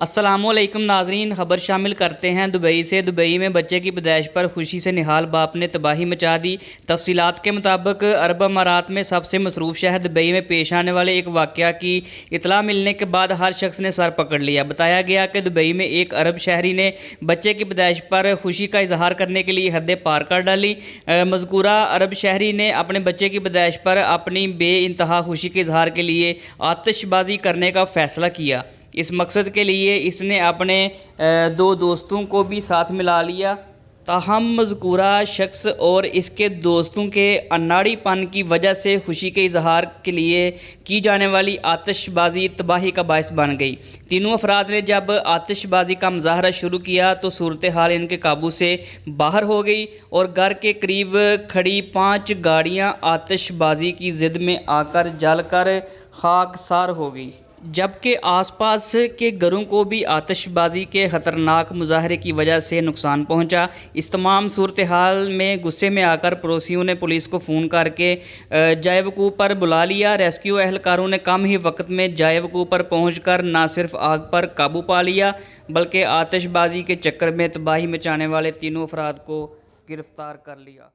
السلام علیکم ناظرین، خبر شامل کرتے ہیں دبئی سے۔ دبئی میں بچے کی پیدائش پر خوشی سے نہال باپ نے تباہی مچا دی۔ تفصیلات کے مطابق عرب امارات میں سب سے مصروف شہر دبئی میں پیش آنے والے ایک واقعہ کی اطلاع ملنے کے بعد ہر شخص نے سر پکڑ لیا۔ بتایا گیا کہ دبئی میں ایک عرب شہری نے بچے کی پیدائش پر خوشی کا اظہار کرنے کے لیے حدیں پار کر ڈالی۔ مذکورہ عرب شہری نے اپنے بچے کی پیدائش پر اپنی بے انتہا خوشی کے اظہار کے لیے آتش بازی کرنے کا فیصلہ کیا۔ اس مقصد کے لیے اس نے اپنے دو دوستوں کو بھی ساتھ ملا لیا، تاہم مذکورہ شخص اور اس کے دوستوں کے اناڑی پن کی وجہ سے خوشی کے اظہار کے لیے کی جانے والی آتش بازی تباہی کا باعث بن گئی۔ تینوں افراد نے جب آتش بازی کا مظاہرہ شروع کیا تو صورتحال ان کے قابو سے باہر ہو گئی اور گھر کے قریب کھڑی 5 گاڑیاں آتش بازی کی زد میں آ کر جل کر خاکسار ہو گئی، جبکہ آس پاس کے گھروں کو بھی آتش بازی کے خطرناک مظاہرے کی وجہ سے نقصان پہنچا۔ اس تمام صورتحال میں غصے میں آ کر پڑوسیوں نے پولیس کو فون کر کے جائے وقوع پر بلا لیا۔ ریسکیو اہلکاروں نے کم ہی وقت میں جائے وقوع پر پہنچ کر نہ صرف آگ پر قابو پا لیا بلکہ آتش بازی کے چکر میں تباہی مچانے والے تینوں افراد کو گرفتار کر لیا۔